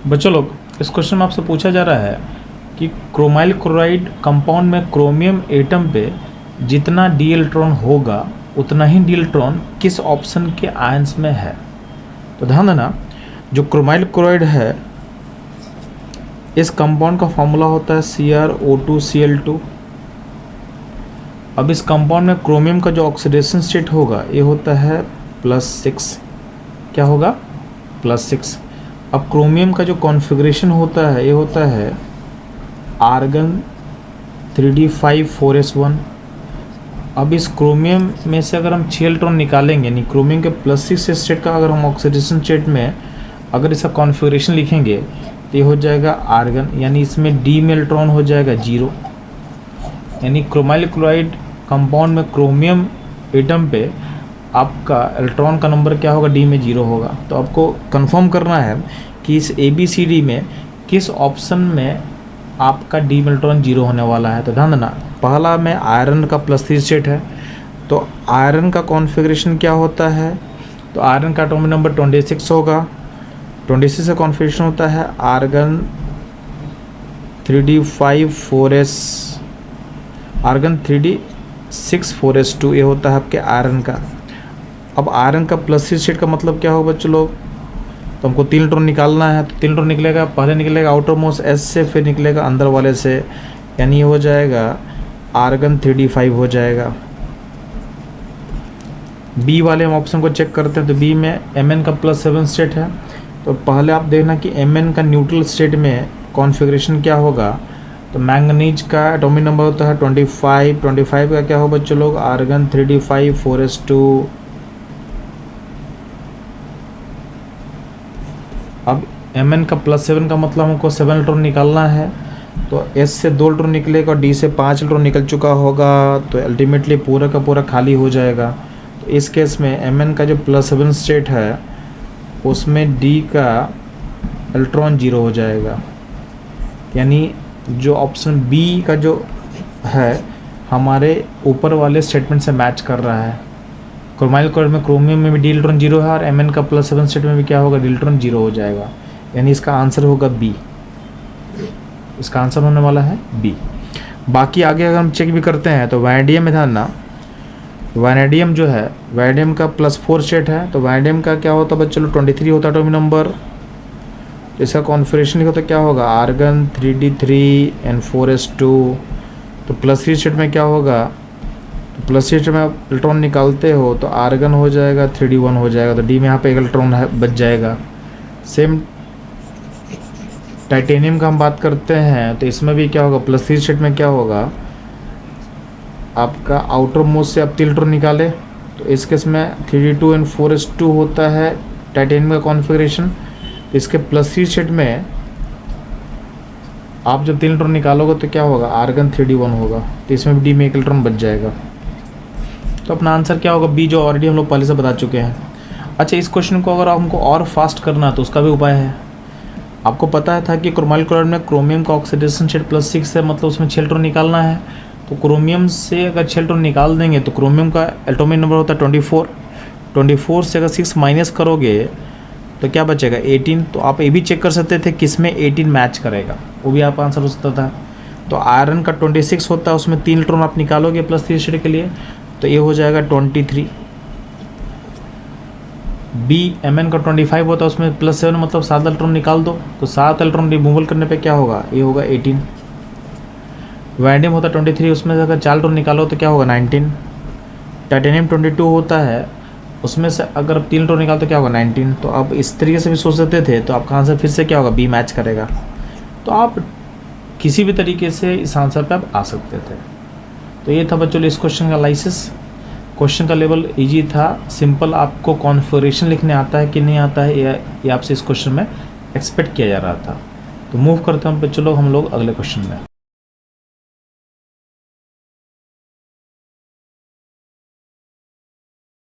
बच्चों लोग, इस क्वेश्चन में आपसे पूछा जा रहा है कि क्रोमाइल क्लोराइड कंपाउंड में क्रोमियम एटम पे जितना डी इलेक्ट्रॉन होगा उतना ही डी इलेक्ट्रॉन किस ऑप्शन के आयंस में है। तो ध्यान देना, जो क्रोमाइल क्लोराइड है इस कंपाउंड का फॉर्मूला होता है CrO2Cl2। अब इस कंपाउंड में क्रोमियम का जो ऑक्सीडेशन स्टेट होगा ये होता है +6। क्या होगा? +6। अब क्रोमियम का जो कॉन्फ़िगरेशन होता है ये होता है आर्गन 3d5 4s1। अब इस क्रोमियम में से अगर हम 6 इलेक्ट्रॉन निकालेंगे, यानी क्रोमियम के +6 स्टेट का अगर हम ऑक्सीडेशन स्टेट में अगर इसका कॉन्फ़िगरेशन लिखेंगे तो ये हो जाएगा आर्गन, यानी इसमें डी में इलेक्ट्रॉन हो जाएगा 0। यानी क्रोमाइल क्लोराइड कंपाउंड में क्रोमियम एटम पे आपका इलेक्ट्रॉन का नंबर क्या होगा? डी में 0 होगा। तो आपको कंफर्म करना है कि इस ABCD में किस ऑप्शन में आपका डी में इलेक्ट्रॉन 0 होने वाला है। तो ध्यान देना, पहला में आयरन का +3 स्टेट है, तो आयरन का कॉन्फ़िगरेशन क्या होता है? तो आयरन का एटॉमिक नंबर 26 होगा। 26 का कॉन्फ़िगरेशन होता है argon 3d5 argon 3d6 4s2। ये होता है आपके आयरन का। अब आयरन का +3 स्टेट का मतलब क्या होगा बच्चों लोग? तो हमको 3 इलेक्ट्रॉन निकालना है, तो 3 इलेक्ट्रॉन निकलेगा, पहले निकलेगा आउटर मोस्ट S से, फिर निकलेगा अंदर वाले से, यानी ये हो जाएगा आर्गन 3d5 हो जाएगा। बी वाले हम ऑप्शन को चेक करते हैं, तो बी में Mn का +7 स्टेट है। तो पहले आप देखना कि Mn का न्यूट्रल स्टेट में कॉन्फ़िगरेशन क्या होगा। तो मैंगनीज का एटॉमिक नंबर होता है 25। 25 का क्या होगा बच्चों लोग? Argon 3d5 4s2। अब Mn का +7 का मतलब हमको 7 इलेक्ट्रॉन निकालना है, तो S से 2 इलेक्ट्रॉन निकलेगा, D से 5 इलेक्ट्रॉन निकल चुका होगा, तो अल्टीमेटली पूरा का पूरा खाली हो जाएगा। तो इस केस में Mn का जो +7 स्टेट है उसमें D का इलेक्ट्रॉन 0 हो जाएगा, यानी जो ऑप्शन B का जो है हमारे ऊपर वाले स्टेटमेंट से मैच कर रहा है। क्रोमाइल क्लोराइड में क्रोमियम में भी डी इलेक्ट्रॉन 0 है और Mn का +7 स्टेट में भी क्या होगा? डी इलेक्ट्रॉन 0 हो जाएगा, यानी इसका आंसर होगा B। इसका आंसर होने वाला है B। बाकी आगे अगर हम चेक भी करते हैं तो वैनेडियम में ध्यान ना, वैनेडियम जो है वैनेडियम का +4 स्टेट है। तो वैनेडियम का क्या होता है बच्चों? 23 होता है एटॉमिक नंबर। इसका कॉन्फ़िगरेशन लिखो तो क्या होगा? Argon 3d3 and 4s2। तो +3 स्टेट में क्या होगा? तो +3 स्टेट में आप इलेक्ट्रॉन निकालते हो तो आर्गन हो जाएगा 3d1 हो जाएगा, तो डी में यहाँ पे 1 इलेक्ट्रॉन है बच जाएगा। सेम टाइटेनियम का हम बात करते हैं तो इसमें भी क्या होगा? +3 स्टेट में क्या होगा? आपका आउटर मोस्ट से आप 3 इलेक्ट्रॉन निकाले, तो इस केस में 3d2 and 4s2 होता है टाइटेनियम का कॉन्फ़िगरेशन। इसके +3 स्टेट में आप जब 3 इलेक्ट्रॉन निकालोगे तो क्या होगा? आर्गन 3d1 होगा, तो इसमें भी डी में 1 इलेक्ट्रॉन बच जाएगा। तो अपना आंसर क्या होगा? बी, जो ऑलरेडी हम लोग पहले से बता चुके हैं। अच्छा, इस क्वेश्चन को अगर हमको और फास्ट करना है तो उसका भी उपाय है। आपको पता था कि क्रोमाइल क्लोराइड में क्रोमियम का ऑक्सीडेशन स्टेट +6 है, मतलब उसमें 6 इलेक्ट्रॉन निकालना है। तो क्रोमियम से अगर 6 इलेक्ट्रॉन निकाल देंगे तो क्रोमियम का एटॉमिक नंबर होता है 24। 24 से अगर 6 माइनस करोगे तो क्या बचेगा? 18। तो आप ये भी चेक कर सकते थे किसमें 18 मैच करेगा, वो भी आप आंसर हो सकता था। तो आयरन का 26 होता है, उसमें 3 इलेक्ट्रॉन आप निकालोगे +3 स्टेट के लिए, तो ये हो जाएगा 23। बी Mn का 25 होता है, उसमें +7 मतलब 7 इलेक्ट्रॉन निकाल दो, तो 7 इलेक्ट्रॉन रिमूवल करने पे क्या होगा? ये होगा 18। वैनेडियम होता है 23, उसमें से अगर 4 इलेक्ट्रॉन निकालो तो क्या होगा? 19। टाइटेनियम 22 होता है, उसमें से अगर 3 इलेक्ट्रॉन निकालो तो क्या होगा? 19। तो आप इस तरीके से भी सोच सकते थे, तो आपका आंसर फिर से क्या होगा? बी मैच करेगा। तो आप किसी भी तरीके से इस आंसर पर आप आ सकते थे। तो ये था बच्चों इस क्वेश्चन का एनालिसिस। क्वेश्चन का लेवल इजी था, सिंपल। आपको कॉन्फ़िगरेशन लिखने आता है कि नहीं आता है, ये आपसे इस क्वेश्चन में एक्सपेक्ट किया जा रहा था। तो मूव करते हैं बच्चों लोग हम लोग अगले क्वेश्चन में।